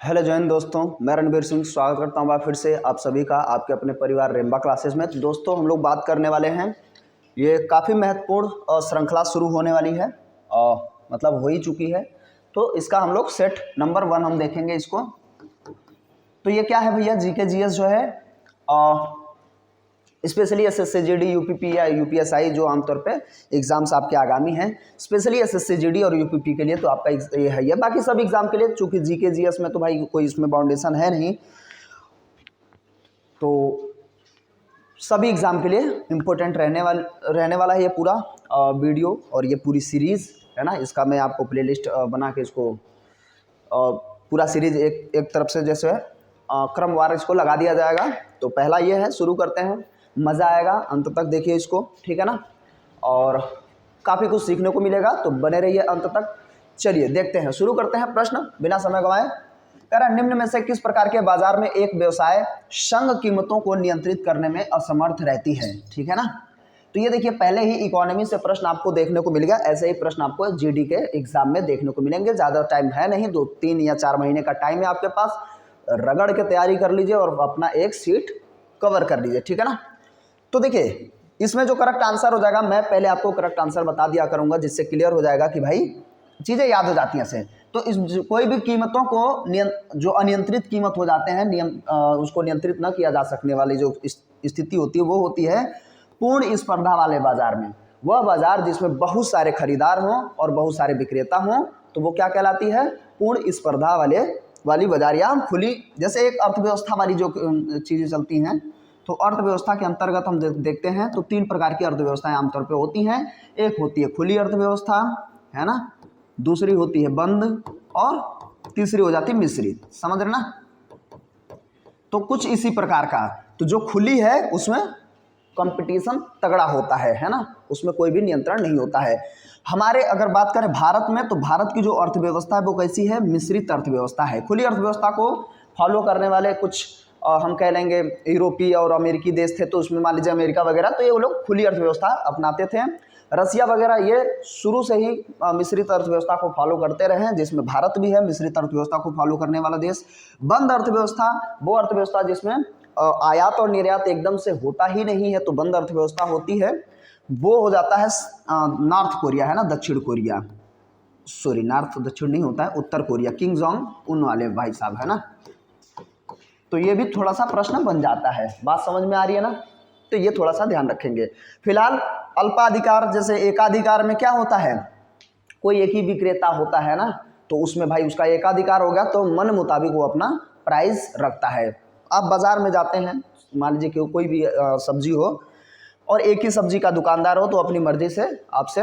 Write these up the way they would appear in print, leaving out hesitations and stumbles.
Hello Jain दोस्तों, मैं रणबीर सिंह स्वागत करता हूं फिर से आप सभी का आपके अपने परिवार रेम्बा क्लासेस में। तो दोस्तों हम लोग बात करने वाले हैं, ये काफ़ी महत्वपूर्ण श्रृंखला शुरू होने वाली है और मतलब हो ही चुकी है। तो इसका हम लोग सेट नंबर 1 हम देखेंगे इसको। तो ये क्या है भैया, जीके जीएस जो है स्पेशली एसएससी जीडी यूपीपी या यूपीएसआई जो आमतौर पे एग्जाम्स आपके आगामी हैं, स्पेशली एसएससी जीडी और यूपीपी के लिए तो आपका ये है। बाकी सब एग्जाम के लिए चूंकि जीके जीएस में तो भाई कोई इसमें बाउंडेशन है नहीं, तो सभी एग्जाम के लिए इम्पोर्टेंट रहने वाला है ये पूरा वीडियो और ये पूरी सीरीज़ है ना। इसका मैं आपको प्लेलिस्ट बना के इसको पूरा सीरीज एक तरफ से जैसे क्रमवार इसको लगा दिया जाएगा। तो पहला ये है, शुरू करते हैं, मज़ा आएगा, अंत तक देखिए इसको, ठीक है ना, और काफ़ी कुछ सीखने को मिलेगा, तो बने रहिए अंत तक। चलिए देखते हैं, शुरू करते हैं प्रश्न बिना समय गंवाए। कह रहा निम्न में से किस प्रकार के बाजार में एक व्यवसाय संघ कीमतों को नियंत्रित करने में असमर्थ रहती है, ठीक है ना। तो ये देखिए पहले ही इकोनॉमी से प्रश्न आपको देखने को मिल गया, ऐसे ही प्रश्न आपको जीडी के एग्जाम में देखने को मिलेंगे। ज़्यादा टाइम है नहीं, 2-3 या 4 महीने का टाइम है आपके पास, रगड़ के तैयारी कर लीजिए और अपना एक सीट कवर कर लीजिए, ठीक है ना। तो देखिए इसमें जो करेक्ट आंसर हो जाएगा, मैं पहले आपको करेक्ट आंसर बता दिया करूंगा जिससे क्लियर हो जाएगा कि भाई चीज़ें याद हो जाती हैं ऐसे। तो इस कोई भी कीमतों को जो अनियंत्रित कीमत हो जाते हैं, उसको नियंत्रित न किया जा सकने वाली जो स्थिति होती है वो होती है पूर्ण स्पर्धा वाले बाजार में। वह बाजार जिसमें बहुत सारे खरीदार हों और बहुत सारे विक्रेता हों, तो वो क्या कहलाती है, पूर्ण स्पर्धा वाली बाजार या खुली। जैसे एक अर्थव्यवस्था वाली जो चीज़ें चलती हैं, तो अर्थव्यवस्था के अंतर्गत हम देखते हैं तो 3 प्रकार की अर्थव्यवस्थाएं आमतौर पे होती हैं। एक होती है खुली अर्थव्यवस्था, है ना, दूसरी होती है बंद और तीसरी हो जाती है मिश्रित, समझ रहे ना। तो कुछ इसी प्रकार का, तो जो खुली है उसमें कंपटीशन तगड़ा होता है ना, उसमें कोई भी नियंत्रण नहीं होता है। हमारे अगर बात करें भारत में, तो भारत की जो अर्थव्यवस्था है वो कैसी है, मिश्रित अर्थव्यवस्था है। खुली अर्थव्यवस्था को फॉलो करने वाले कुछ हम कह लेंगे यूरोपीय और अमेरिकी देश थे, तो उसमें मान लीजिए अमेरिका वगैरह, तो ये वो लोग खुली अर्थव्यवस्था अपनाते थे। रसिया वगैरह ये शुरू से ही मिश्रित अर्थव्यवस्था को फॉलो करते रहे हैं, जिसमें भारत भी है मिश्रित अर्थव्यवस्था को फॉलो करने वाला देश। बंद अर्थव्यवस्था वो अर्थव्यवस्था जिसमें आयात और निर्यात एकदम से होता ही नहीं है, तो बंद अर्थव्यवस्था होती है। वो हो जाता है नॉर्थ कोरिया, है ना, दक्षिण कोरिया, सॉरी नॉर्थ दक्षिण नहीं होता है, उत्तर कोरिया, किंग जोंग उन वाले भाई साहब, है ना। तो ये भी थोड़ा सा प्रश्न बन जाता है, बात समझ में आ रही है ना। तो ये थोड़ा सा ध्यान रखेंगे। फिलहाल अल्पाधिकार, जैसे एकाधिकार में क्या होता है, कोई एक ही विक्रेता होता है ना, तो उसमें भाई उसका एकाधिकार हो गया, तो मन मुताबिक वो अपना प्राइस रखता है। आप बाजार में जाते हैं, मान लीजिए कि कोई भी सब्जी हो और एक ही सब्जी का दुकानदार हो, तो अपनी मर्जी से आपसे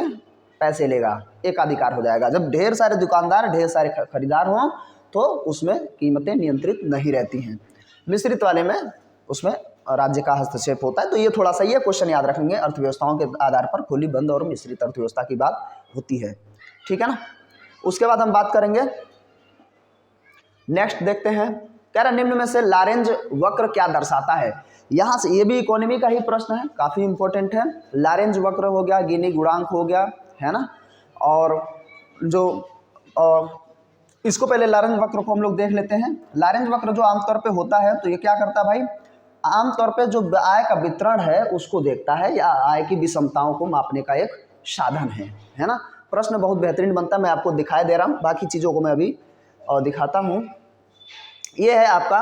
पैसे लेगा, एकाधिकार हो जाएगा। जब ढेर सारे दुकानदार, ढेर सारे खरीदार हों, तो उसमें कीमतें नियंत्रित नहीं रहती हैं। मिश्रित वाले में उसमें राज्य का हस्तक्षेप होता है। तो ये थोड़ा सा ये क्वेश्चन याद रखेंगे, अर्थव्यवस्थाओं के आधार पर खुली, बंद और मिश्रित अर्थव्यवस्था की बात होती है, ठीक है ना। उसके बाद हम बात करेंगे, नेक्स्ट देखते हैं, कह रहा निम्न में से लॉरेंज वक्र क्या दर्शाता है। यहाँ से ये भी इकोनॉमी का ही प्रश्न है, काफ़ी इंपॉर्टेंट है। लॉरेंज वक्र हो गया, गिनी गुणांक हो गया, है ना, और जो इसको पहले लॉरेंज वक्र को हम लोग देख लेते हैं। लॉरेंज वक्र जो आमतौर पे होता है, तो ये क्या करता है भाई, आमतौर पे जो आय का वितरण है उसको देखता है, या आय की विषमताओं को मापने का एक साधन है ना। प्रश्न बहुत बेहतरीन बनता है, मैं आपको दिखाई दे रहा हूँ, बाकी चीज़ों को मैं अभी दिखाता हूँ। ये है आपका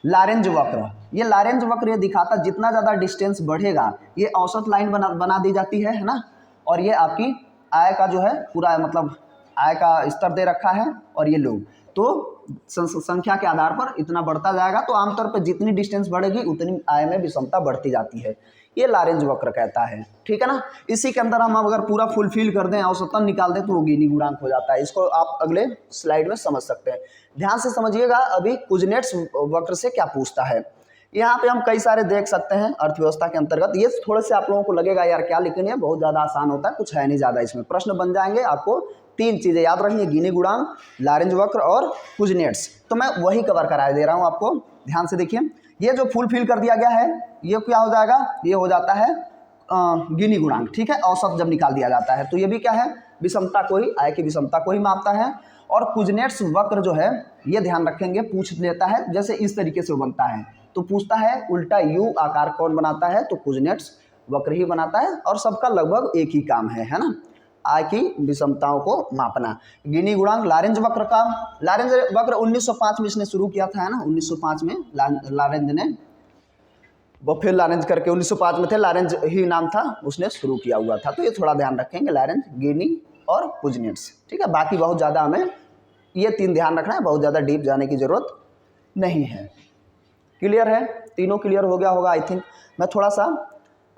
लॉरेंज वक्र। ये लॉरेंज वक्र ये दिखाता, जितना ज़्यादा डिस्टेंस बढ़ेगा, ये औसत लाइन बना दी जाती है ना, और ये आपकी आय का जो है पूरा मतलब आय का स्तर दे रखा है, और ये लोग तो संख्या के आधार पर इतना बढ़ता जाएगा। तो आमतौर पर जितनी डिस्टेंस बढ़ेगी उतनी आय में विषमता बढ़ती जाती है, ये लॉरेंज वक्र कहता है, ठीक है ना। इसी के अंदर हम अगर पूरा फुलफिल कर दें, औसतन निकाल दें, तो वो गिनी गुणांक हो जाता है। इसको आप अगले स्लाइड में समझ सकते हैं, ध्यान से समझिएगा। अभी कुजनेट्स वक्र से क्या पूछता है, यहाँ पे हम कई सारे देख सकते हैं अर्थव्यवस्था के अंतर्गत। ये थोड़े से आप लोगों को लगेगा यार क्या, लेकिन ये बहुत ज़्यादा आसान होता है, कुछ है नहीं ज़्यादा इसमें। प्रश्न बन जाएंगे, आपको 3 चीज़ें याद रखनी है, गिनी गुणांक, लॉरेंज वक्र और कुजनेट्स। तो मैं वही कवर करा दे रहा हूँ आपको, ध्यान से देखिए। ये जो फुलफिल कर दिया गया है, ये क्या हो जाएगा, ये हो जाता है गिनी गुणांक, ठीक है। औसत जब निकाल दिया जाता है, तो ये भी क्या है, विषमता को ही, आय की विषमता को ही मापता है। और कुजनेट्स वक्र जो है ये ध्यान रखेंगे, पूछ लेता है जैसे इस तरीके से बनता है, तो पूछता है उल्टा यू आकार कौन बनाता है, तो कुजनेट्स वक्र ही बनाता है और सबका लगभग एक ही काम है ना, आय की विषमताओं को मापना। गिनी गुणांक लारेंज वक्र का, लारेंज वक्र 1905 में इसने शुरू किया था, है ना, 1905 में लारेंज ने, वो फिर लारेंज करके 1905 में थे, लारेंज ही नाम था, उसने शुरू किया हुआ था। तो ये थोड़ा ध्यान रखेंगे, लारेंज, गिनी और कुजनेट्स, ठीक है। बाकी बहुत ज़्यादा हमें ये 3 ध्यान रखना है, बहुत ज़्यादा डीप जाने की ज़रूरत नहीं है। क्लियर है, तीनों क्लियर हो गया होगा आई थिंक। मैं थोड़ा सा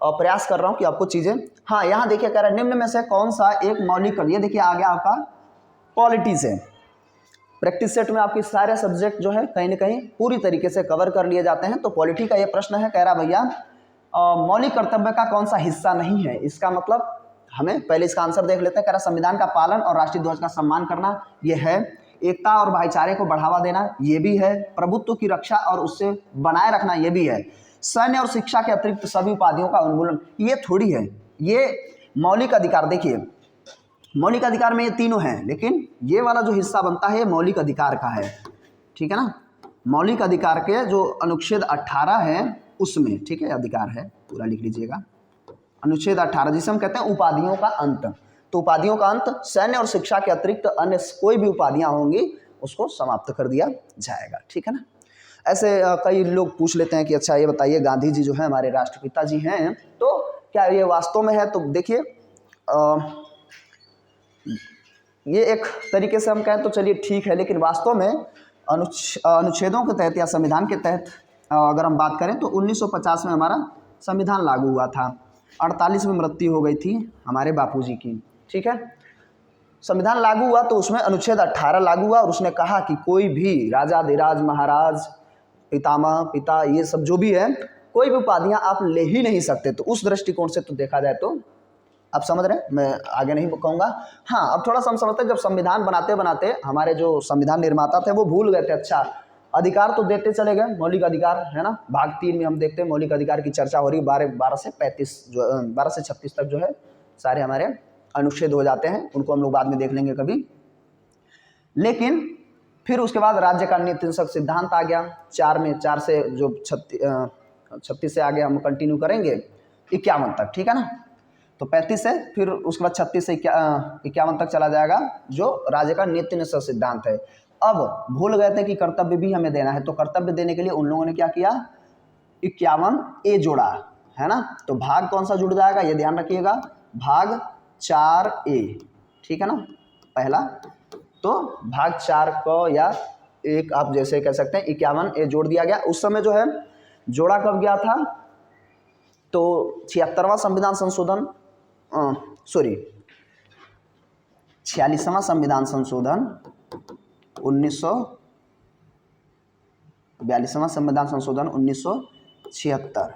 प्रयास कर रहा हूँ कि आपको चीज़ें, हाँ यहाँ देखिए कह रहा है निम्न में से कौन सा एक मौलिक, ये देखिए आ गया आपका पॉलिटी से। प्रैक्टिस सेट में आपके सारे सब्जेक्ट जो है कहीं ना कहीं पूरी तरीके से कवर कर लिए जाते हैं। तो पॉलिटी का ये प्रश्न है, कह रहा भैया मौलिक कर्तव्य का कौन सा हिस्सा नहीं है। इसका मतलब हमें पहले इसका आंसर देख लेते हैं। कह रहा संविधान का पालन और राष्ट्रीय ध्वज का सम्मान करना, ये है। एकता और भाईचारे को बढ़ावा देना, ये भी है। प्रभुत्व की रक्षा और उससे बनाए रखना, ये भी है। सैन्य और शिक्षा के अतिरिक्त सभी उपाधियों का उन्मूलन, ये थोड़ी है, ये मौलिक अधिकार। देखिए मौलिक अधिकार में ये तीनों हैं, लेकिन ये वाला जो हिस्सा बनता है ये मौलिक अधिकार का है, ठीक है ना। मौलिक अधिकार के जो अनुच्छेद 18 है उसमें, ठीक है, अधिकार है, पूरा लिख लीजिएगा। अनुच्छेद 18 जिसे हम कहते हैं उपाधियों का अंत। तो उपाधियों का अंत सैन्य और शिक्षा के अतिरिक्त अन्य कोई भी उपाधियां होंगी उसको समाप्त कर दिया जाएगा, ठीक है ना। ऐसे कई लोग पूछ लेते हैं कि अच्छा ये बताइए गांधी जी जो है हमारे राष्ट्रपिता जी हैं, तो क्या ये वास्तव में है। तो देखिए ये एक तरीके से हम कहें तो चलिए ठीक है, लेकिन वास्तव में अनुच्छेदों के तहत या संविधान के तहत अगर हम बात करें तो 1950 में हमारा संविधान लागू हुआ था। 48 में मृत्यु हो गई थी हमारे बापूजी की, ठीक है। संविधान लागू हुआ तो उसमें अनुच्छेद 18 लागू हुआ और उसने कहा कि कोई भी राजा, अधिराज, महाराज, पितामह, पिता, ये सब जो भी है, कोई भी उपाधियां आप ले ही नहीं सकते। तो उस दृष्टिकोण से तो देखा जाए तो आप समझ रहे हैं, मैं आगे नहीं कहूँगा। हाँ अब थोड़ा सा हम समझते हैं, जब संविधान बनाते बनाते हमारे जो संविधान निर्माता थे वो भूल गए थे, अच्छा अधिकार तो देते चले गए, मौलिक अधिकार, है ना। भाग 3 में हम देखते हैं मौलिक अधिकार की चर्चा हो रही है, 12 से 35 जो 12 से 36 तक जो है सारे हमारे अनुच्छेद हो जाते हैं, उनको हम लोग बाद में देख लेंगे कभी। लेकिन फिर उसके बाद राज्य का नीति सिद्धांत आ गया 4 से जो 36 से आगे हम कंटिन्यू करेंगे 51 तक, ठीक है ना। तो 35 से फिर उसके बाद 36 से 51 तक चला जाएगा जो राज्य का नीति निषेध सिद्धांत है। अब भूल गए थे कि कर्तव्य भी हमें देना है, तो कर्तव्य देने के लिए उन लोगों ने क्या किया, 51A जोड़ा, है ना। तो भाग कौन सा जुड़ जाएगा ये ध्यान रखिएगा, भाग 4A, ठीक है ना, पहला। तो भाग 4 को या एक आप जैसे कह सकते हैं 51A जोड़ दिया गया। उस समय जो है जोड़ा कब गया था, तो 76वां संविधान संशोधन 46वां संविधान संशोधन 42वां संविधान संशोधन 1976,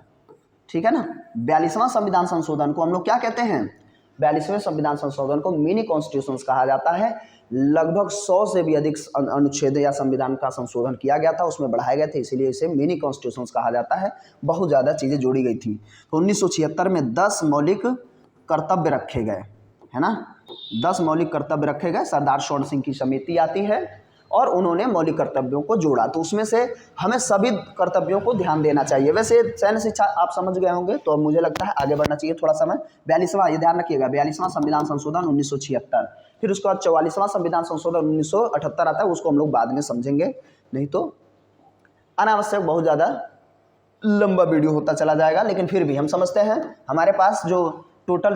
ठीक है ना। 42वां संविधान संशोधन को हम लोग क्या कहते हैं, 42वें संविधान संशोधन को मिनी कॉन्स्टिट्यूशन कहा जाता है। लगभग 100 से भी अधिक अनुच्छेद या संविधान का संशोधन किया गया था, उसमें बढ़ाए गए थे, इसीलिए इसे मिनी कॉन्स्टिट्यूशन कहा जाता है। बहुत ज़्यादा चीज़ें जोड़ी गई थी। तो 1976 में 10 मौलिक कर्तव्य रखे गए, है ना, 10 मौलिक कर्तव्य रखे गए। सरदार शोर सिंह की समिति आती है और उन्होंने मौलिक कर्तव्यों को जोड़ा। तो उसमें से हमें सभी कर्तव्यों को ध्यान देना चाहिए। वैसे सैन्य शिक्षा आप समझ गए होंगे, तो अब मुझे लगता है आगे बढ़ना चाहिए थोड़ा समय। 42वां, ये ध्यान रखिएगा, 42वां संविधान संशोधन 1976। फिर उसके बाद 44वां संविधान संशोधन 1978 आता है, उसको हम लोग बाद में समझेंगे, नहीं तो अनावश्यक बहुत ज़्यादा लंबा वीडियो होता चला जाएगा। लेकिन फिर भी हम समझते हैं हमारे पास जो टोटल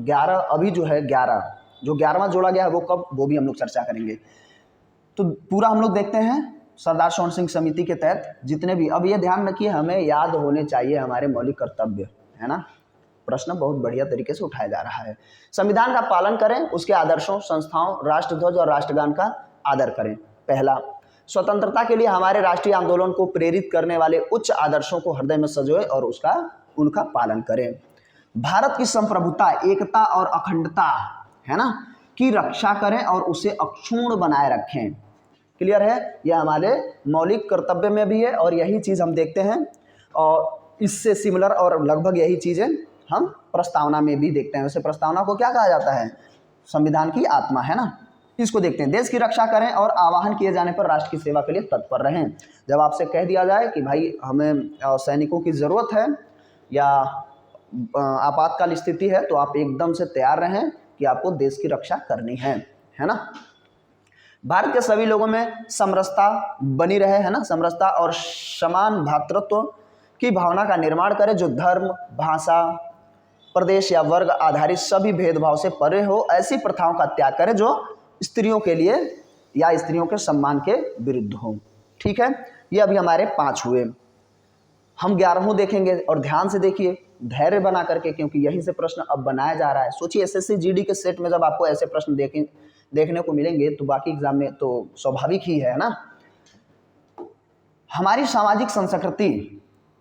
11 अभी जो है 11 जो 11वां जोड़ा गया है वो कब, वो भी हम लोग चर्चा करेंगे। तो पूरा हम लोग देखते हैं सरदार शोर सिंह समिति के तहत जितने भी, अब ये ध्यान रखिए हमें याद होने चाहिए हमारे मौलिक कर्तव्य, है ना। प्रश्न बहुत बढ़िया तरीके से उठाया जा रहा है। संविधान का पालन करें, उसके आदर्शों, संस्थाओं, राष्ट्रध्वज और राष्ट्रगान का आदर करें। पहला, स्वतंत्रता के लिए हमारे राष्ट्रीय आंदोलन को प्रेरित करने वाले उच्च आदर्शों को हृदय में सजोए और उनका पालन करें। भारत की संप्रभुता, एकता और अखंडता, है ना, की रक्षा करें और उसे अक्षुण्ण बनाए रखें। क्लियर है, यह हमारे मौलिक कर्तव्य में भी है और यही चीज़ हम देखते हैं और इससे सिमिलर और लगभग यही चीज़ें हम प्रस्तावना में भी देखते हैं। वैसे प्रस्तावना को क्या कहा जाता है, संविधान की आत्मा, है ना। इसको देखते हैं। देश की रक्षा करें और आह्वान किए जाने पर राष्ट्र की सेवा के लिए तत्पर रहें। जब आपसे कह दिया जाए कि भाई हमें सैनिकों की ज़रूरत है या आपातकाल स्थिति है, तो आप एकदम से तैयार रहें कि आपको देश की रक्षा करनी है ना। भारत के सभी लोगों में समरसता बनी रहे, है ना, समरसता और समान भ्रातृत्व की भावना का निर्माण करें, जो धर्म, भाषा, प्रदेश या वर्ग आधारित सभी भेदभाव से परे हो। ऐसी प्रथाओं का त्याग करें जो स्त्रियों के लिए या स्त्रियों के सम्मान के विरुद्ध हो। ठीक है, ये अभी हमारे 5 हुए। हम 11वां देखेंगे और ध्यान से देखिए, धैर्य बना करके, क्योंकि यहीं से प्रश्न अब बनाया जा रहा है। सोचिए एसएससी जीडी के सेट में जब आपको ऐसे प्रश्न देखने को मिलेंगे तो बाकी एग्जाम में तो स्वाभाविक ही है ना। हमारी सामाजिक संस्कृति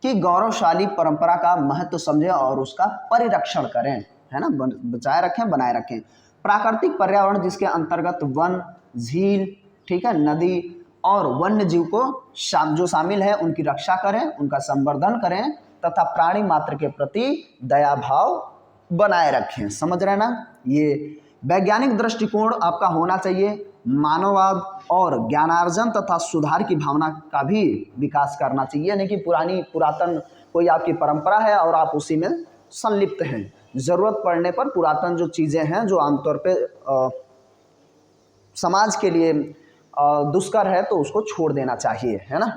की गौरवशाली परंपरा का महत्व समझें और उसका परिरक्षण करें, है ना, बचाए रखें, बनाए रखें। प्राकृतिक पर्यावरण जिसके अंतर्गत वन, झील, ठीक है, नदी और वन्य जीव को जो शामिल है उनकी रक्षा करें, उनका संवर्धन करें तथा प्राणी मात्र के प्रति दया भाव बनाए रखें। समझ रहे ना। ये वैज्ञानिक दृष्टिकोण आपका होना चाहिए, मानववाद और ज्ञानार्जन तथा सुधार की भावना का भी विकास करना चाहिए, यानी कि पुरातन कोई आपकी परंपरा है और आप उसी में संलिप्त हैं। ज़रूरत पड़ने पर पुरातन जो चीज़ें हैं जो आमतौर पे समाज के लिए दुष्कर है तो उसको छोड़ देना चाहिए, है ना।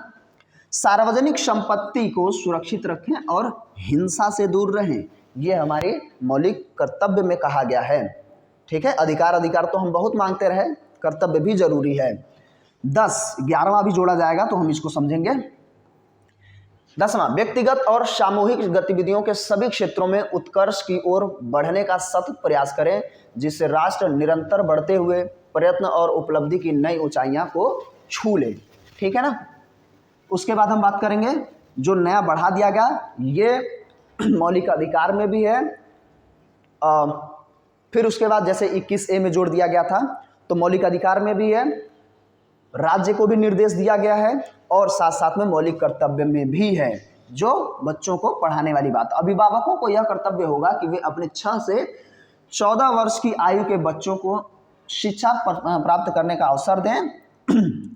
सार्वजनिक संपत्ति को सुरक्षित रखें और हिंसा से दूर रहें, ये हमारे मौलिक कर्तव्य में कहा गया है। ठीक है, अधिकार तो हम बहुत मांगते रहे, कर्तव्य भी जरूरी है। 11वां भी जोड़ा जाएगा तो हम इसको समझेंगे। 10वां, व्यक्तिगत और सामूहिक गतिविधियों के सभी क्षेत्रों में उत्कर्ष की ओर बढ़ने का सतत प्रयास करें, जिससे राष्ट्र निरंतर बढ़ते हुए प्रयत्न और उपलब्धि की नई ऊंचाइयां को छू ले। ठीक है ना। उसके बाद हम बात करेंगे जो नया बढ़ा दिया गया, ये मौलिक अधिकार में भी है। फिर उसके बाद जैसे 21A में जोड़ दिया गया था तो मौलिक अधिकार में भी है, राज्य को भी निर्देश दिया गया है और साथ साथ में मौलिक कर्तव्य में भी है, जो बच्चों को पढ़ाने वाली बात। अभिभावकों को यह कर्तव्य होगा कि वे अपने 6 से 14 वर्ष की आयु के बच्चों को शिक्षा प्राप्त करने का अवसर दें।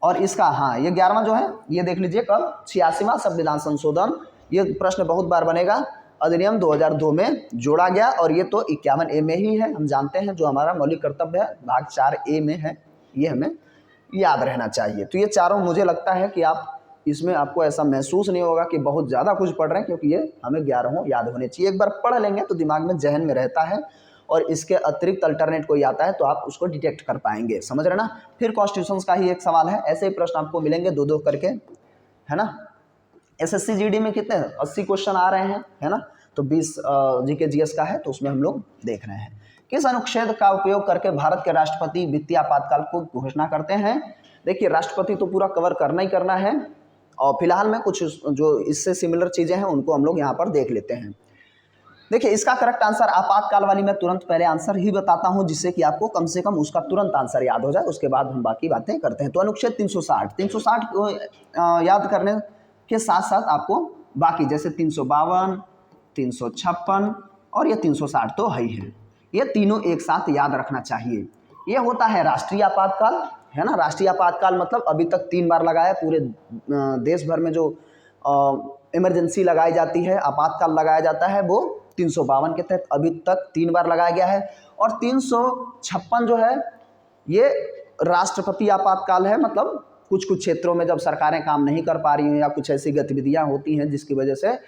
और इसका ये 11वां जो है ये देख लीजिए कब 86वां संविधान संशोधन, ये प्रश्न बहुत बार बनेगा, अधिनियम 2002 में जोड़ा गया और ये तो 51A में ही है। हम जानते हैं जो हमारा मौलिक कर्तव्य है भाग 4A में है, ये हमें याद रहना चाहिए। तो ये चारों मुझे लगता है कि आप इसमें आपको ऐसा महसूस नहीं होगा कि बहुत ज़्यादा कुछ पढ़ रहे हैं, क्योंकि ये हमें 11 याद होने चाहिए। एक बार पढ़ लेंगे तो दिमाग में जहन में रहता है और इसके अतिरिक्त अल्टरनेट कोई आता है तो आप उसको डिटेक्ट कर पाएंगे। समझ रहे ना। फिर कॉन्स्टिट्यूशन का ही एक सवाल है, ऐसे ही प्रश्न आपको मिलेंगे 2-2 करके, है ना। एसएससी जीडी में कितने 80 क्वेश्चन आ रहे हैं, है ना, तो 20 जीके जीएस का है, तो उसमें हम लोग देख रहे हैं। किस अनुच्छेद का उपयोग करके भारत के राष्ट्रपति वित्तीय आपातकाल को घोषणा करते हैं। देखिए राष्ट्रपति तो पूरा कवर करना ही करना है और फिलहाल में कुछ जो इससे सिमिलर चीज़ें हैं उनको हम लोग यहाँ पर देख लेते हैं। देखिए इसका करेक्ट आंसर आपातकाल वाली मैं तुरंत पहले आंसर ही बताता हूं, जिससे कि आपको कम से कम उसका तुरंत आंसर याद हो जाए, उसके बाद हम बाकी बातें करते हैं। तो अनुच्छेद 360 को याद करने के साथ साथ आपको बाकी जैसे 352, 356 और ये 360 तो है ही है, ये तीनों एक साथ याद रखना चाहिए। ये होता है राष्ट्रीय आपातकाल, है ना। राष्ट्रीय आपातकाल मतलब अभी तक 3 बार लगाया, पूरे देश भर में जो इमरजेंसी लगाई जाती है, आपातकाल लगाया जाता है, वो 352 के तहत अभी तक 3 बार लगाया गया है। और 356 जो है ये राष्ट्रपति आपातकाल है, मतलब कुछ क्षेत्रों में जब सरकारें काम नहीं कर पा रही हैं या कुछ ऐसी गतिविधियां होती हैं जिसकी वजह से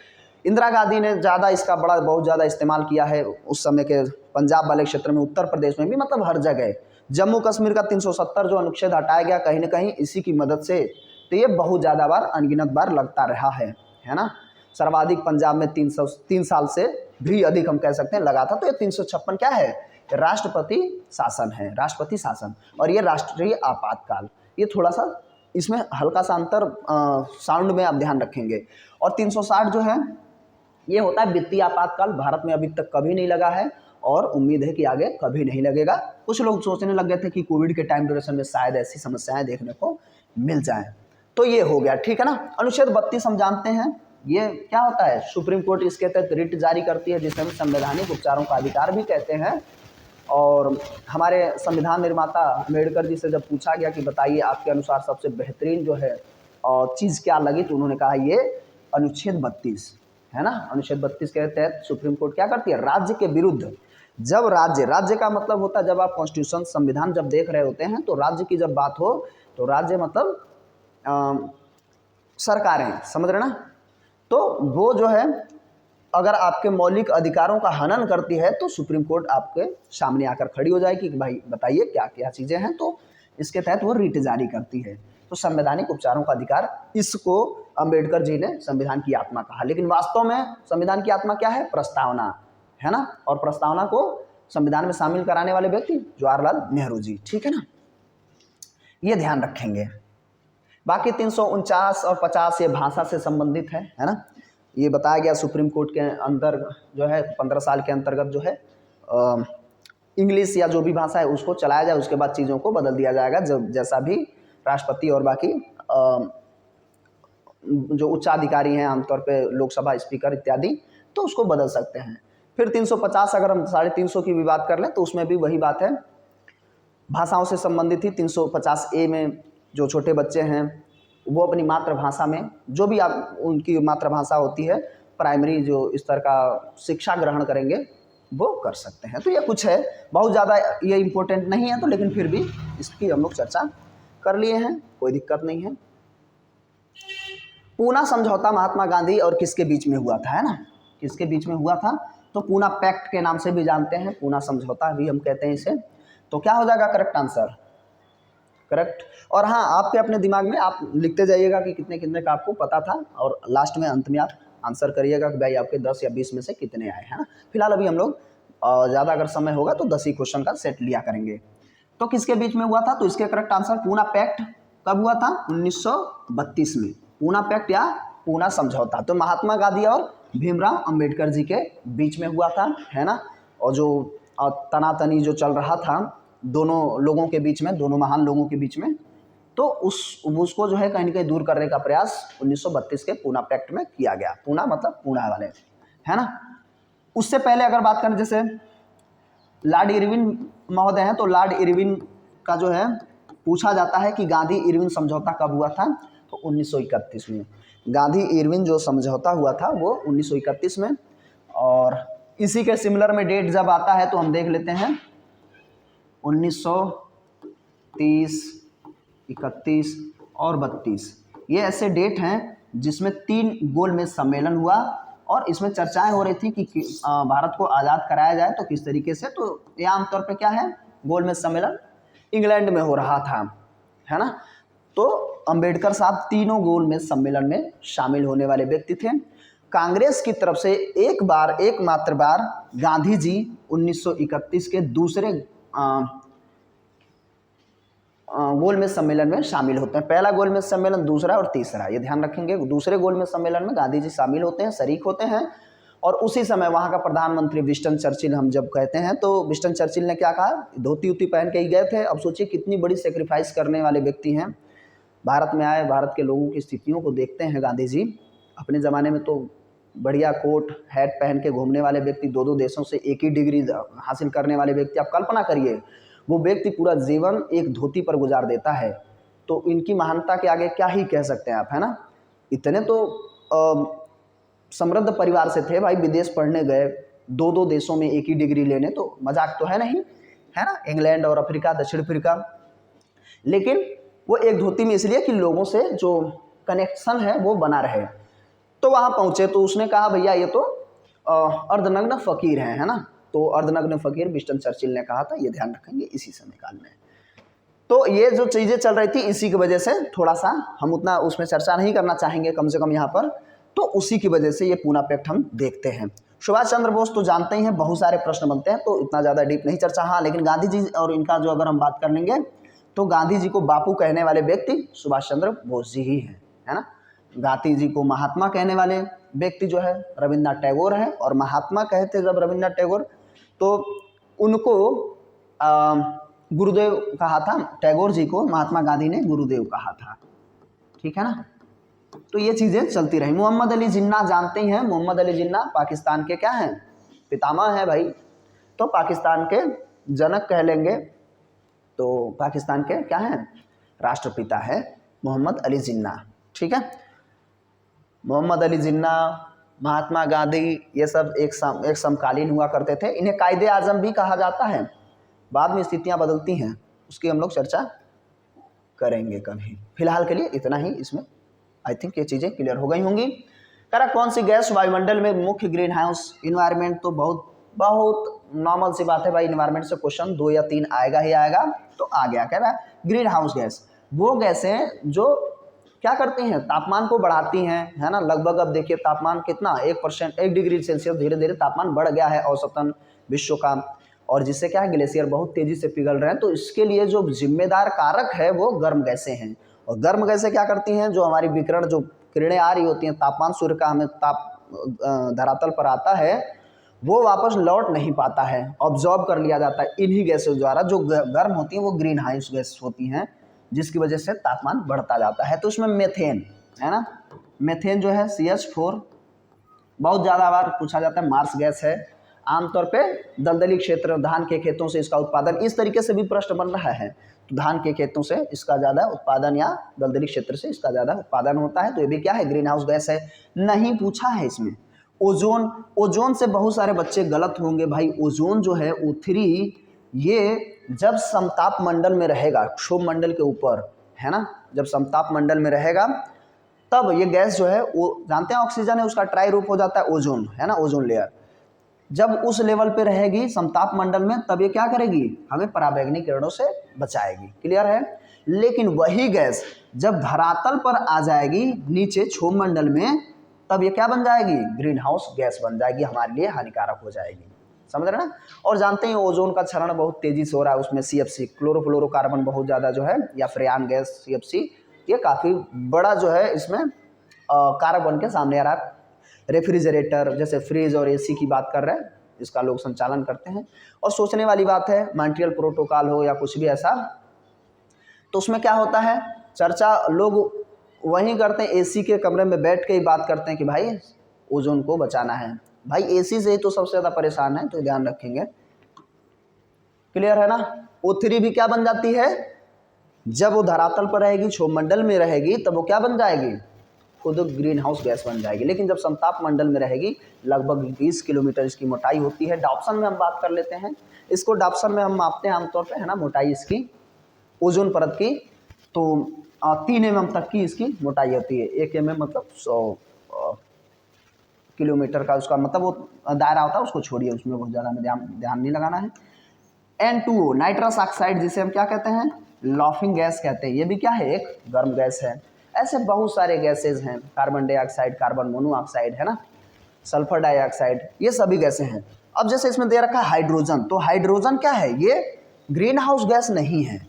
इंदिरा गांधी ने ज़्यादा इसका बहुत ज़्यादा इस्तेमाल किया है उस समय के पंजाब वाले क्षेत्र में, उत्तर प्रदेश में भी, मतलब हर जगह। जम्मू कश्मीर का 370 जो अनुच्छेद हटाया गया कहीं ना कहीं इसी की मदद से, तो ये बहुत ज़्यादा बार अनगिनत बार लगता रहा है ना। सर्वाधिक पंजाब में 3 साल से भी अधिक हम कह सकते हैं लगा था। तो ये 356 क्या है, राष्ट्रपति शासन है, राष्ट्रपति शासन। और ये राष्ट्रीय आपातकाल, ये थोड़ा सा इसमें हल्का सा अंतर साउंड में आप ध्यान रखेंगे। और 360 जो है ये होता है वित्तीय आपातकाल, भारत में अभी तक कभी नहीं लगा है और उम्मीद है कि आगे कभी नहीं लगेगा। कुछ लोग सोचने लग गए थे कि कोविड के टाइम ड्यूरेशन में शायद ऐसी समस्याएं देखने को मिल जाएं, तो ये हो गया, ठीक है ना। अनुच्छेद 32 हम जानते हैं, ये क्या होता है, सुप्रीम कोर्ट इसके तहत रिट जारी करती है जिसे हम संवैधानिक उपचारों का अधिकार भी कहते हैं। और हमारे संविधान निर्माता अम्बेडकर जी से जब पूछा गया कि बताइए आपके अनुसार सबसे बेहतरीन जो है चीज़ क्या लगी, तो उन्होंने कहा ये अनुच्छेद 32 है ना। अनुच्छेद 32 के तहत सुप्रीम कोर्ट क्या करती है, राज्य के विरुद्ध, जब राज्य का मतलब होता है, जब आप कॉन्स्टिट्यूशन संविधान जब देख रहे होते हैं तो राज्य की जब बात हो तो राज्य मतलब सरकारें, समझ रहे ना। तो वो जो है अगर आपके मौलिक अधिकारों का हनन करती है तो सुप्रीम कोर्ट आपके सामने आकर खड़ी हो जाएगी कि भाई बताइए क्या क्या चीज़ें हैं, तो इसके तहत वो रिट जारी करती है। तो संवैधानिक उपचारों का अधिकार, इसको अंबेडकर जी ने संविधान की आत्मा कहा। लेकिन वास्तव में संविधान की आत्मा क्या है, प्रस्तावना है ना। और प्रस्तावना को संविधान में शामिल कराने वाले व्यक्ति जवाहरलाल नेहरू जी, ठीक है ना, ये ध्यान रखेंगे। बाकी 349 और 50 ये भाषा से संबंधित है ना। ये बताया गया सुप्रीम कोर्ट के अंदर जो है 15 साल के अंतर्गत जो है इंग्लिश या जो भी भाषा है उसको चलाया जाए, उसके बाद चीज़ों को बदल दिया जाएगा जब जैसा भी राष्ट्रपति और बाकी जो उच्चाधिकारी हैं आमतौर पे लोकसभा स्पीकर इत्यादि, तो उसको बदल सकते हैं। फिर 350 अगर हम 350 की भी बात कर लें तो उसमें भी वही बात है, भाषाओं से संबंधित ही 350A में जो छोटे बच्चे हैं वो अपनी मातृभाषा में जो भी आप उनकी मातृभाषा होती है प्राइमरी जो स्तर का शिक्षा ग्रहण करेंगे वो कर सकते हैं। तो ये कुछ है, बहुत ज़्यादा ये इम्पोर्टेंट नहीं है तो, लेकिन फिर भी इसकी हम लोग चर्चा कर लिए हैं, कोई दिक्कत नहीं है। पूना समझौता महात्मा गांधी और किसके बीच में हुआ था, है ना, किसके बीच में हुआ था, तो पूना पैक्ट के नाम से भी जानते हैं, पूना समझौता भी हम कहते हैं इसे। तो क्या हो जाएगा करेक्ट आंसर, करेक्ट। और हाँ, आपके अपने दिमाग में आप लिखते जाइएगा कि कितने कितने का आपको पता था, और लास्ट में अंत में आप आंसर करिएगा कि भाई आपके 10 या 20 में से कितने आए, है ना। फिलहाल अभी हम लोग ज़्यादा अगर समय होगा तो 10 ही क्वेश्चन का सेट लिया करेंगे। तो किसके बीच में हुआ था, तो इसके करेक्ट आंसर पूना पैक्ट कब हुआ था, 1932 में, पूना पैक्ट या पूना समझौता। तो महात्मा गांधी और भीमराव अंबेडकर जी के बीच में हुआ था, है ना। और जो तनातनी जो चल रहा था दोनों लोगों के बीच में, दोनों महान लोगों के बीच में, तो उसको जो है कहीं ना कहीं दूर करने का प्रयास 1932 के पूना पैक्ट में किया गया। पूना मतलब पूना वाले, है ना। उससे पहले अगर बात करें, जैसे लॉर्ड इरविन महोदय हैं, तो लॉर्ड इरविन का जो है पूछा जाता है कि गांधी इरविन समझौता कब हुआ था, तो 1931 में। गांधी इरविन जो समझौता हुआ था वो 1931 में। और इसी के सिमिलर में डेट जब आता है तो हम देख लेते हैं 1930, 31 और 32, ये ऐसे डेट हैं जिसमें 3 गोलमेज सम्मेलन हुआ, और इसमें चर्चाएं हो रही थी कि भारत को आज़ाद कराया जाए तो किस तरीके से। तो ये आमतौर पे क्या है, गोलमेज सम्मेलन इंग्लैंड में हो रहा था, है ना। तो अंबेडकर साहब तीनों गोलमेज सम्मेलन में शामिल होने वाले व्यक्ति थे। कांग्रेस की तरफ से एकमात्र बार गांधी जी 1931 के दूसरे गोलमेज सम्मेलन में शामिल होते हैं। पहला गोलमेज सम्मेलन, दूसरा और तीसरा, ये ध्यान रखेंगे। दूसरे गोलमेज सम्मेलन में गांधी जी शामिल होते हैं, शरीक होते हैं। और उसी समय वहाँ का प्रधानमंत्री विंस्टन चर्चिल हम जब कहते हैं तो विंस्टन चर्चिल ने क्या कहा, धोती उती पहन के ही गए थे। अब सोचिए कितनी बड़ी सेक्रीफाइस करने वाले व्यक्ति हैं। भारत में आए, भारत के लोगों की स्थितियों को देखते हैं गांधी जी। अपने ज़माने में तो बढ़िया कोट हैट पहन के घूमने वाले व्यक्ति, 2 देशों से एक ही डिग्री हासिल करने वाले व्यक्ति। आप कल्पना करिए वो व्यक्ति पूरा जीवन एक धोती पर गुजार देता है, तो इनकी महानता के आगे क्या ही कह सकते हैं आप, है ना। इतने तो समृद्ध परिवार से थे भाई, विदेश पढ़ने गए, 2 देशों में एक ही डिग्री लेने, तो मजाक तो है नहीं, है ना। इंग्लैंड और अफ्रीका, दक्षिण अफ्रीका, लेकिन वो एक धोती में इसलिए कि लोगों से जो कनेक्शन है वो बना रहे। तो वहाँ पहुँचे तो उसने कहा भैया ये तो अर्धनग्न फकीर हैं, है ना। तो अर्धनग्न फकीर विंस्टन चर्चिल ने कहा था, ये ध्यान रखेंगे इसी समय काल में। तो ये जो चीज़ें चल रही थी इसी की वजह से थोड़ा सा हम उतना उसमें चर्चा नहीं करना चाहेंगे कम से कम यहाँ पर, तो उसी की वजह से ये पूना पैक्ट हम देखते हैं। सुभाष चंद्र बोस तो जानते ही हैं, बहुत सारे प्रश्न बनते हैं तो इतना ज़्यादा डीप नहीं चर्चा। हाँ, लेकिन गांधी जी और इनका जो अगर हम बात कर लेंगे तो गांधी जी को बापू कहने वाले व्यक्ति सुभाष चंद्र बोस जी ही हैं, है ना। गांधी जी को महात्मा कहने वाले व्यक्ति जो है रविन्द्रनाथ टैगोर है। और महात्मा कहते जब रविन्द्रनाथ टैगोर, तो उनको गुरुदेव कहा था, टैगोर जी को महात्मा गांधी ने गुरुदेव कहा था, ठीक है ना। तो ये चीज़ें चलती रही। मोहम्मद अली जिन्ना जानते ही हैं, मोहम्मद अली जिन्ना पाकिस्तान के क्या हैं, पितामह हैं भाई। तो पाकिस्तान के जनक कह लेंगे तो पाकिस्तान के क्या हैं, राष्ट्रपिता है मोहम्मद अली जिन्ना। ठीक है, मोहम्मद अली जिन्ना, महात्मा गांधी, ये सब एक समकालीन हुआ करते थे। इन्हें कायदे आजम भी कहा जाता है। बाद में स्थितियां बदलती हैं, उसकी हम लोग चर्चा करेंगे कभी। फिलहाल के लिए इतना ही, इसमें आई थिंक ये चीज़ें क्लियर हो गई होंगी। कह रहा कौन सी गैस वायुमंडल में मुख्य ग्रीन हाउस, इन्वायरमेंट तो बहुत नॉर्मल सी बात है भाई, इन्वायरमेंट से क्वेश्चन 2 या 3 आएगा ही आएगा, तो आ गया। कह रहा है ग्रीन हाउस गैस वो गैसें जो क्या करती हैं, तापमान को बढ़ाती हैं, है ना। लगभग अब देखिए तापमान कितना 1 डिग्री सेल्सियस धीरे धीरे तापमान बढ़ गया है औसतन विश्व का, और जिससे क्या है ग्लेशियर बहुत तेजी से पिघल रहे हैं। तो इसके लिए जो जिम्मेदार कारक है वो गर्म गैसें हैं। और गर्म गैसें क्या करती हैं, जो हमारी विकिरण जो किरणें आ रही होती हैं, तापमान सूर्य का हमें धरातल पर आता है, वो वापस लौट नहीं पाता है, ऑब्जॉर्ब कर लिया जाता है इन्हीं गैसों द्वारा। जो गर्म होती हैं वो ग्रीन हाउस गैस होती हैं, जिसकी वजह से तापमान बढ़ता जाता है। तो उसमें मेथेन है ना, मेथेन जो है CH4 बहुत ज़्यादा बार पूछा जाता है, मार्स गैस है। आमतौर पे दलदली क्षेत्र, धान के खेतों से इसका उत्पादन, इस तरीके से भी प्रश्न बन रहा है, तो धान के खेतों से इसका ज़्यादा उत्पादन या दलदली क्षेत्र से इसका ज़्यादा उत्पादन होता है। तो ये भी क्या है, ग्रीन हाउस गैस है। नहीं पूछा है इसमें ओजोन, ओजोन से बहुत सारे बच्चे गलत होंगे भाई। ओजोन जो है O3, ये जब समताप मंडल में रहेगा, क्षोभ मंडल के ऊपर है ना, जब समताप मंडल में रहेगा तब ये गैस जो है वो जानते हैं ऑक्सीजन है, उसका ट्राई रूप हो जाता है ओजोन, है ना, ओजोन लेयर। जब उस लेवल पे रहेगी समताप मंडल में, तब ये क्या करेगी, हमें पराबैंगनी किरणों से बचाएगी। क्लियर है। लेकिन वही गैस जब धरातल पर आ जाएगी नीचे क्षोभ मंडल में, तब ये क्या बन जाएगी, ग्रीन हाउस गैस बन जाएगी, हमारे लिए हानिकारक हो जाएगी। समझ रहे ना। और जानते हैं ओजोन का क्षरण बहुत तेजी से हो रहा है, उसमें CFC क्लोरोफ्लोरोकार्बन बहुत ज़्यादा जो है, या फ्रेयान गैस CFC, ये काफ़ी बड़ा जो है इसमें कारक बन के सामने आ रहा है। रेफ्रिजरेटर जैसे फ्रिज और AC की बात कर रहे हैं, इसका लोग संचालन करते हैं। और सोचने वाली बात है, मॉन्ट्रियल प्रोटोकॉल हो या कुछ भी ऐसा, तो उसमें क्या होता है, चर्चा लोग वहीं करते हैं, AC के कमरे में बैठ के ही बात करते हैं कि भाई ओजोन को बचाना है। भाई AC से ही तो सबसे ज़्यादा परेशान है, तो ध्यान रखेंगे। क्लियर है ना। O3 भी क्या बन जाती है, जब वो धरातल पर रहेगी, क्षोभ मंडल में रहेगी, तब वो क्या बन जाएगी, खुद ग्रीन हाउस गैस बन जाएगी। लेकिन जब समताप मंडल में रहेगी, लगभग 20 किलोमीटर इसकी मोटाई होती है। डॉप्सन में हम बात कर लेते हैं इसको, डॉप्सन में हम मापते हैं आमतौर पे, है ना, मोटाई इसकी ओजोन परत की। तो 3 mm तक की इसकी मोटाई होती है। 1 mm मतलब 100 किलोमीटर का उसका मतलब वो दायरा होता है, उसको छोड़िए, उसमें बहुत ज़्यादा हमें ध्यान नहीं लगाना है। N2O नाइट्रस ऑक्साइड, जिसे हम क्या कहते हैं, लॉफिंग गैस कहते हैं, ये भी क्या है, एक गर्म गैस है। ऐसे बहुत सारे गैसेज हैं, कार्बन डाइऑक्साइड, कार्बन मोनोऑक्साइड, है ना, सल्फर डाइऑक्साइड, ये सभी गैसें हैं। अब जैसे इसमें दे रखा है हाइड्रोजन, तो हाइड्रोजन क्या है, ये ग्रीन हाउस गैस नहीं है।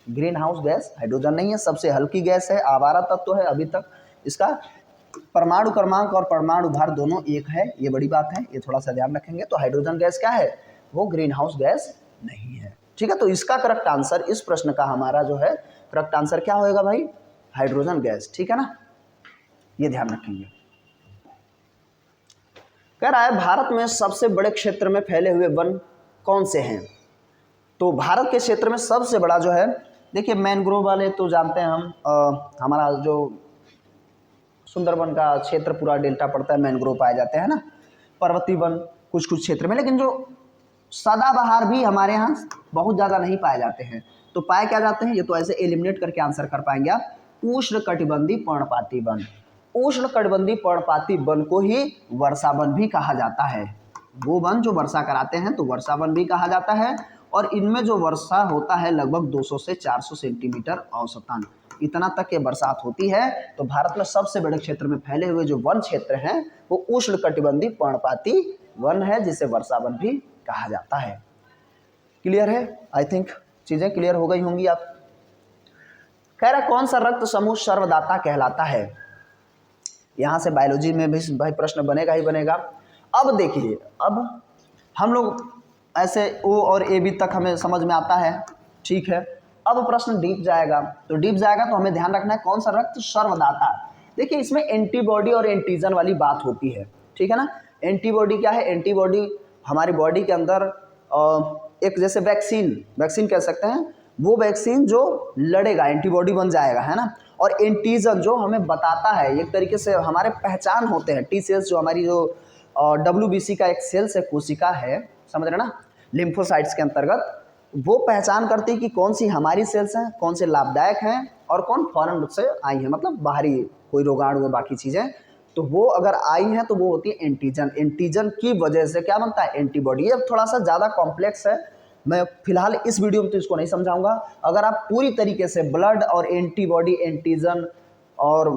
ग्रीन हाउस गैस हाइड्रोजन नहीं है, सबसे हल्की गैस है, आवारा तत्व है। अभी तक इसका परमाणु क्रमांक और परमाणु भार दोनों एक है, ये बड़ी बात है, ये थोड़ा सा ध्यान रखेंगे। तो हाइड्रोजन गैस क्या है, वो ग्रीन हाउस गैस नहीं है। ठीक है, तो इसका करेक्ट आंसर, इस प्रश्न का हमारा जो है करेक्ट आंसर क्या होएगा भाई, हाइड्रोजन गैस। ठीक है ना, ये ध्यान रखेंगे। कह रहा है भारत में सबसे बड़े क्षेत्र में फैले हुए वन कौन से हैं। तो भारत के क्षेत्र में सबसे बड़ा जो है, देखिए मैनग्रोव वाले तो जानते हैं हम, हमारा जो सुंदरबन का क्षेत्र पूरा डेल्टा पड़ता है, मैनग्रोव पाए जाते हैं ना, पर्वतीय वन कुछ कुछ क्षेत्र में। लेकिन जो सदाबहार भी हमारे यहाँ बहुत ज़्यादा नहीं पाए जाते हैं। तो पाए क्या जाते हैं, ये तो ऐसे एलिमिनेट करके आंसर कर पाएंगे आप। उष्णकटिबंधीय पर्णपाती वन, उष्णकटिबंधीय पर्णपाती वन को ही वर्षा वन भी कहा जाता है। वो वन जो वर्षा कराते हैं तो वर्षा वन भी कहा जाता है। और इनमें जो वर्षा होता है लगभग 200 से 400 सेंटीमीटर औसतन, इतना तक ये बरसात होती है। तो भारत में सबसे बड़े क्षेत्र में फैले हुए जो वन क्षेत्र हैं वो उष्णकटिबंधीय पर्णपाती वन है, जिसे वर्षा वन भी कहा जाता है। क्लियर है, आई थिंक चीजें क्लियर हो गई होंगी आप। कह रहा कौन सा रक्त समूह सर्वदाता कहलाता है। यहां से बायोलॉजी में भी भाई प्रश्न बनेगा ही बनेगा। अब देखिए, अब हम लोग ऐसे O और AB तक हमें समझ में आता है, ठीक है। अब प्रश्न डीप जाएगा, तो डीप जाएगा तो हमें ध्यान रखना है कौन सा रक्त सर्वदाता। देखिए इसमें एंटीबॉडी और एंटीजन वाली बात होती है, ठीक है ना। एंटीबॉडी क्या है, एंटीबॉडी हमारी बॉडी के अंदर एक जैसे वैक्सीन कह सकते हैं, वो वैक्सीन जो लड़ेगा, एंटीबॉडी बन जाएगा, है ना। और एंटीजन जो हमें बताता है, एक तरीके से हमारे पहचान होते हैं, टी सेल्स जो हमारी जो WBC का एक सेल्स है, कोशिका है, समझ रहे ना, लिम्फोसाइट्स के अंतर्गत, वो पहचान करती है कि कौन सी हमारी सेल्स हैं, कौन से लाभदायक हैं और कौन फॉरेन से आई हैं, मतलब बाहरी कोई रोगाणु व बाकी चीज़ें। तो वो अगर आई हैं तो वो होती है एंटीजन। एंटीजन की वजह से क्या बनता है, एंटीबॉडी। ये थोड़ा सा ज़्यादा कॉम्प्लेक्स है, मैं फिलहाल इस वीडियो में तो इसको नहीं समझाऊंगा। अगर आप पूरी तरीके से ब्लड और एंटीबॉडी, एंटीजन और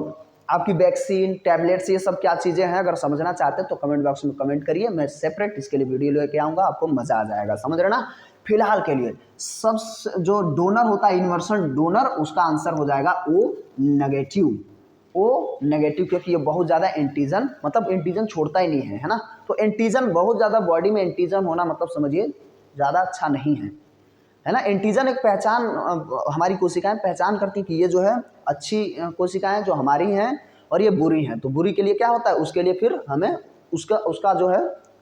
आपकी वैक्सीन, टैबलेट्स, ये सब क्या चीज़ें हैं, अगर समझना चाहते हैं तो कमेंट बॉक्स में कमेंट करिए, मैं सेपरेट इसके लिए वीडियो लेके आऊँगा, आपको मज़ा आ जाएगा, समझ रहे ना। फिलहाल के लिए सब जो डोनर होता है, यूनिवर्सल डोनर, उसका आंसर हो जाएगा O नेगेटिव। O नेगेटिव, क्योंकि ये बहुत ज़्यादा एंटीजन, मतलब एंटीजन छोड़ता ही नहीं है ना। तो एंटीजन बहुत ज़्यादा बॉडी में एंटीजन होना मतलब समझिए ज़्यादा अच्छा नहीं है ना। एंटीजन एक पहचान, हमारी कोशिकाएं पहचान करती कि ये जो है अच्छी कोशिकाएं जो हमारी हैं और ये बुरी हैं। तो बुरी के लिए क्या होता है, उसके लिए फिर हमें उसका जो है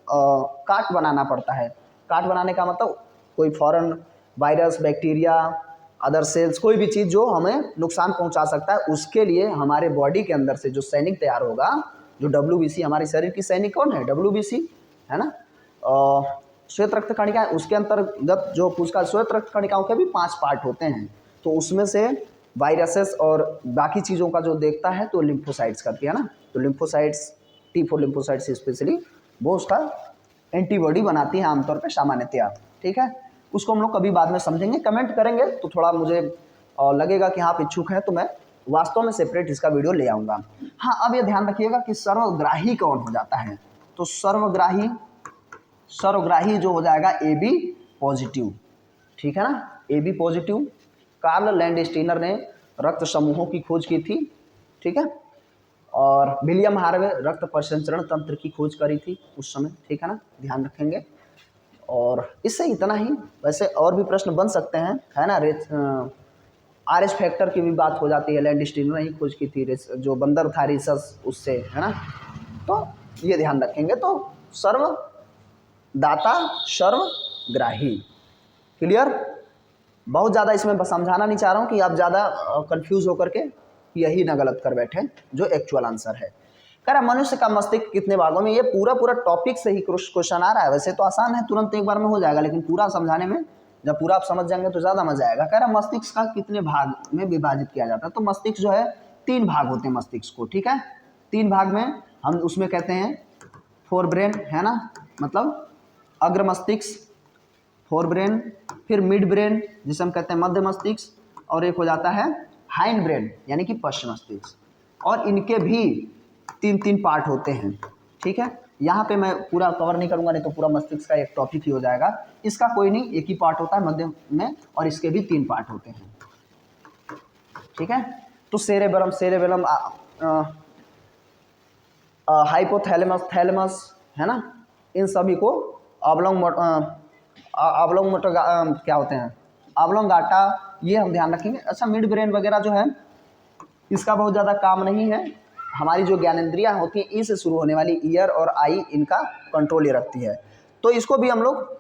काट बनाना पड़ता है। काट बनाने का मतलब कोई foreign virus, bacteria, other sales, कोई भी चीज़ जो हमें नुकसान पहुंचा सकता है, उसके लिए हमारे बॉडी के अंदर से जो सैनिक तैयार होगा, जो WBC, हमारे शरीर की सैनिक कौन है, WBC, है ना। श्वेत रक्त कणिका, उसके अंतर्गत जो उसका श्वेत रक्त कणिकाओं के भी 5 पार्ट होते हैं। तो उसमें से वायरसेस और बाकी चीज़ों का जो देखता है तो लिम्फोसाइट्स करती है ना। तो लिम्फोसाइट्स, T4 लिम्फोसाइट्स स्पेशली, वो उसका एंटीबॉडी बनाती है आमतौर पे, सामान्यतया, ठीक है। उसको हम लोग कभी बाद में समझेंगे, कमेंट करेंगे तो थोड़ा मुझे लगेगा कि हाँ आप इच्छुक हैं, तो मैं वास्तव में सेपरेट इसका वीडियो ले आऊँगा। हाँ, अब ये ध्यान रखिएगा कि सर्वग्राही कौन हो जाता है। तो सर्वग्राही जो हो जाएगा AB पॉजिटिव, ठीक है ना, AB पॉजिटिव। कार्ल लैंडस्टीनर ने रक्त समूहों की खोज की थी, ठीक है। और विलियम हार्वे रक्त परिसंचरण तंत्र की खोज करी थी उस समय, ठीक है ना, ध्यान रखेंगे। और इससे इतना ही, वैसे और भी प्रश्न बन सकते हैं, है ना। RH फैक्टर की भी बात हो जाती है, लैंडस्टीनर ने ही खोज की थी, जो बंदर था रिसस, उससे, है ना। तो ये ध्यान रखेंगे। तो सर्वदाता, सर्वग्राही, क्लियर। बहुत ज़्यादा इसमें समझाना नहीं चाह रहा हूँ कि आप ज़्यादा कंफ्यूज होकर के यही ना गलत कर बैठे, जो एक्चुअल आंसर है। कह रहा मनुष्य का मस्तिष्क कितने भागों में, ये पूरा टॉपिक से ही क्वेश्चन आ रहा है। वैसे तो आसान है, तुरंत एक बार में हो जाएगा, लेकिन पूरा समझाने में, जब पूरा आप समझ जाएंगे तो ज़्यादा मजा आएगा। कह रहा मस्तिष्क का कितने भाग में विभाजित किया जाता है। तो मस्तिष्क जो है 3 भाग होते हैं मस्तिष्क को, ठीक है। 3 भाग में हम उसमें कहते हैं फोरब्रेन, है ना, मतलब अग्र मस्तिष्क, फोरब्रेन, फिर मिड ब्रेन जिसे हम कहते हैं मध्य मस्तिष्क, और एक हो जाता है हाइंड ब्रेन यानी कि पश्चिम मस्तिष्क। और इनके भी 3 पार्ट होते हैं, ठीक है। यहाँ पे मैं पूरा कवर नहीं करूँगा, नहीं तो पूरा मस्तिष्क का एक टॉपिक ही हो जाएगा। इसका कोई नहीं, एक ही पार्ट होता है मध्य में, और इसके भी 3 पार्ट होते हैं, ठीक है। तो सेरेबेलम, हाइपोथैलेमस, थैलेमस, है ना, इन सभी को क्या होते हैं, ऑब्लोंगाटा, ये हम ध्यान रखेंगे। अच्छा, मिड ब्रेन वगैरह जो है इसका बहुत ज़्यादा काम नहीं है। हमारी जो ज्ञानेंद्रियाँ होती हैं, ई से शुरू होने वाली, ईयर और आई, इनका कंट्रोल ये रखती है। तो इसको भी हम लोग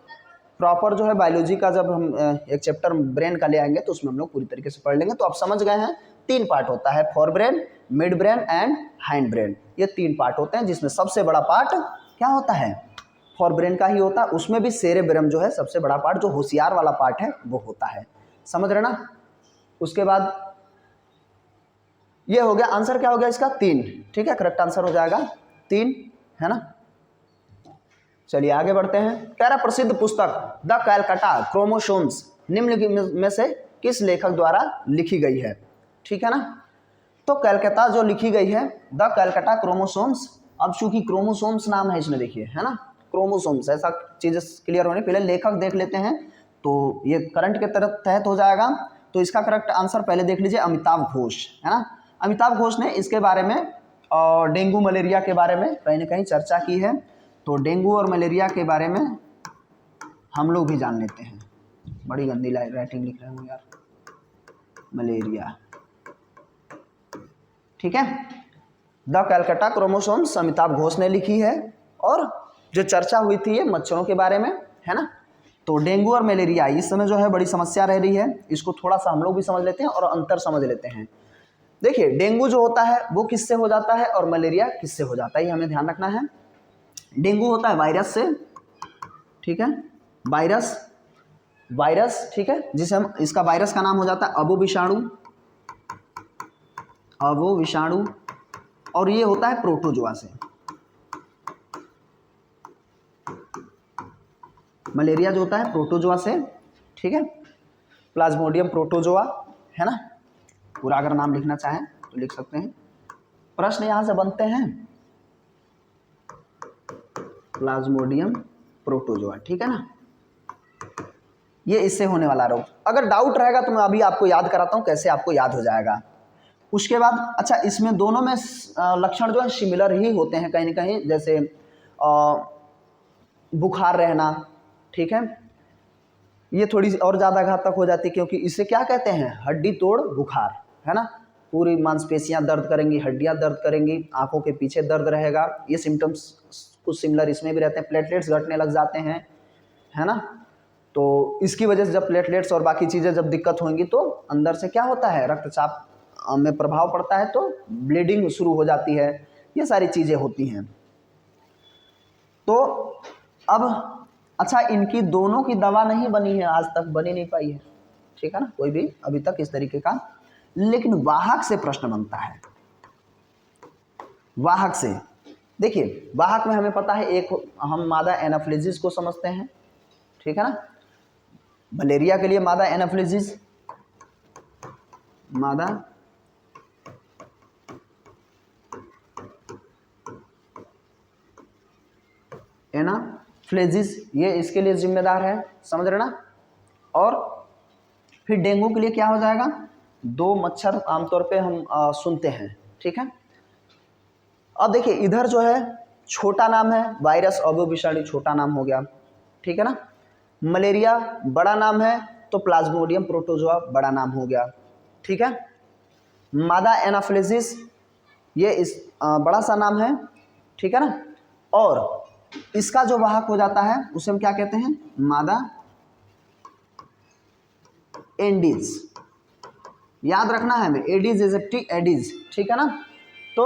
प्रॉपर जो है बायोलॉजी का, जब हम एक चैप्टर ब्रेन का ले आएंगे तो उसमें हम लोग पूरी तरीके से पढ़ लेंगे। तो आप समझ गए हैं, 3 पार्ट होता है, fore brain, mid brain and hind brain. ये 3 पार्ट होते हैं, जिसमें सबसे बड़ा पार्ट क्या होता है, फोर ब्रेन का ही होता है। उसमें भी सेरेब्रम जो है सबसे बड़ा पार्ट, जो होशियार वाला पार्ट है, वो होता है, समझ रहे ना। उसके बाद ये हो गया, आंसर क्या हो गया इसका 3, ठीक है, करेक्ट आंसर हो जाएगा 3, है ना। चलिए आगे बढ़ते हैं। कह रहा प्रसिद्ध पुस्तक द कैलकाटा क्रोमोसोम्स निम्नलिखित में से किस लेखक द्वारा लिखी गई है, ठीक है ना। तो कैलकाटा जो लिखी गई है, द कैलकाटा क्रोमोसोम्स। अब चूंकि क्रोमोसोम्स नाम है इसमें, देखिए, है ना, क्रोमोसोम्स, ऐसा चीजें क्लियर होने, पहले लेखक देख लेते हैं, तो ये करंट के तहत हो जाएगा। तो इसका करेक्ट आंसर पहले देख लीजिए, अमिताभ घोष, है ना। अमिताभ घोष ने इसके बारे में डेंगू मलेरिया के बारे में कहीं ना कहीं चर्चा की है। तो डेंगू और मलेरिया के बारे में हम लोग भी जान लेते हैं। बड़ी गंदी राइटिंग लिख रहे हूँ यार, मलेरिया, ठीक है। द कैलकाटा क्रोमोसोम्स अमिताभ घोष ने लिखी है, और जो चर्चा हुई थी ये मच्छरों के बारे में, है ना। तो डेंगू और मलेरिया इस समय जो है बड़ी समस्या रह रही है, इसको थोड़ा सा हम लोग भी समझ लेते हैं और अंतर समझ लेते हैं। देखिए डेंगू जो होता है वो किससे हो जाता है और मलेरिया किससे हो जाता है, ये हमें ध्यान रखना है। डेंगू होता है वायरस से, ठीक है, वायरस, ठीक है, जिसे हम, इसका वायरस का नाम हो जाता है अबो विषाणु, और ये होता है प्रोटोजोआ से। मलेरिया जो होता है प्रोटोजोआ से, ठीक है, प्लाज्मोडियम प्रोटोजोआ, है ना, पूरा अगर नाम लिखना चाहें तो लिख सकते हैं। प्रश्न यहां से बनते हैं प्लाज्मोडियम प्रोटोजोआ, ठीक है ना, ये इससे होने वाला रोग। अगर डाउट रहेगा तो मैं अभी आपको याद कराता हूं कैसे आपको याद हो जाएगा। उसके बाद अच्छा, इसमें दोनों में लक्षण जो है सिमिलर ही होते हैं कहीं ना कहीं, जैसे बुखार रहना, ठीक है, ये थोड़ी और ज़्यादा घातक हो जाती है क्योंकि इसे क्या कहते हैं, हड्डी तोड़ बुखार, है ना, पूरी मांसपेशियां दर्द करेंगी, हड्डियां दर्द करेंगी, आंखों के पीछे दर्द रहेगा। ये सिम्टम्स कुछ सिमिलर इसमें भी रहते हैं, प्लेटलेट्स घटने लग जाते हैं, है ना, तो इसकी वजह से जब प्लेटलेट्स और बाकी चीज़ें जब दिक्कत होंगी तो अंदर से क्या होता है, रक्तचाप में प्रभाव पड़ता है, तो ब्लीडिंग शुरू हो जाती है, ये सारी चीज़ें होती हैं। तो अब अच्छा, इनकी दोनों की दवा नहीं बनी है, आज तक बनी नहीं पाई है, ठीक है ना, कोई भी अभी तक इस तरीके का, लेकिन वाहक से प्रश्न बनता है। वाहक से देखिए, वाहक में हमें पता है, एक हम मादा एनाफिलिस को समझते हैं, ठीक है ना, मलेरिया के लिए मादा एनाफिलिस, मादा एनाफिलिस, ये इसके लिए जिम्मेदार है, समझ रहे ना। और फिर डेंगू के लिए क्या हो जाएगा, दो मच्छर आमतौर पे हम सुनते हैं, ठीक है। अब देखिए इधर जो है छोटा नाम है, वायरस अबो विषाणु छोटा नाम हो गया, ठीक है ना, मलेरिया बड़ा नाम है तो प्लाज्मोडियम प्रोटोजोआ बड़ा नाम हो गया, ठीक है। मादा एनाफिलिस ये इस बड़ा सा नाम है, ठीक है ना, और इसका जो वाहक हो जाता है उसे हम क्या कहते हैं, मादा एंडीज, याद रखना है हमें, एडीज एजेप्टी एडीज, ठीक है ना। तो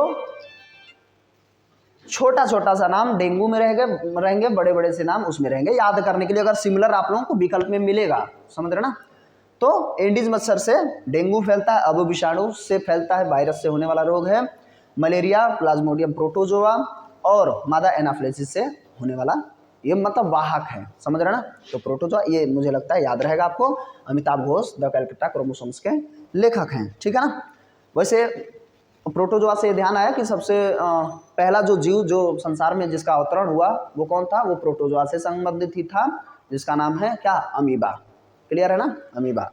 छोटा छोटा सा नाम डेंगू में रहेंगे, बड़े बड़े से नाम उसमें रहेंगे, याद करने के लिए अगर सिमिलर आप लोगों को विकल्प में मिलेगा, समझ रहे ना। तो एंडीज मच्छर से डेंगू फैलता है, अबो विषाणु से फैलता है, वायरस से होने वाला रोग है, मलेरिया प्लाज्मोडियम प्रोटोजोआ, और मादा एनाफिलिस से होने वाला, ये मतलब वाहक है, समझ रहे ना। तो प्रोटोजोआ ये मुझे लगता है याद रहेगा आपको, अमिताभ घोष द कैलकाटा क्रोमोसोम्स के लेखक हैं, ठीक है ना। वैसे प्रोटोजोआ से ध्यान आया कि सबसे पहला जो जीव जो संसार में जिसका अवतरण हुआ वो कौन था, वो प्रोटोजोआ से संबंधित ही था, जिसका नाम है क्या, अमीबा, क्लियर है ना, अमीबा।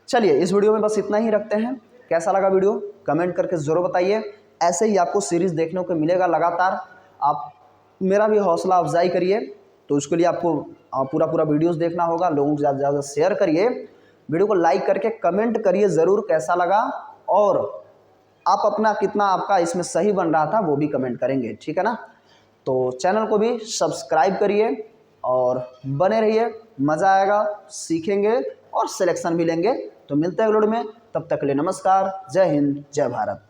चलिए इस वीडियो में बस इतना ही रखते हैं। कैसा लगा वीडियो कमेंट करके ज़रूर बताइए। ऐसे ही आपको सीरीज़ देखने को मिलेगा लगातार, आप मेरा भी हौसला अफजाई करिए। तो उसके लिए आपको पूरा वीडियोस देखना होगा, लोगों को ज़्यादा से ज़्यादा शेयर करिए, वीडियो को लाइक करके कमेंट करिए ज़रूर कैसा लगा, और आप अपना कितना आपका इसमें सही बन रहा था वो भी कमेंट करेंगे, ठीक है ना। तो चैनल को भी सब्सक्राइब करिए और बने रहिए, मज़ा आएगा, सीखेंगे और सिलेक्शन भी लेंगे। तो मिलते हैं अगले वीडियो में, तब तक के लिए नमस्कार, जय हिंद, जय भारत।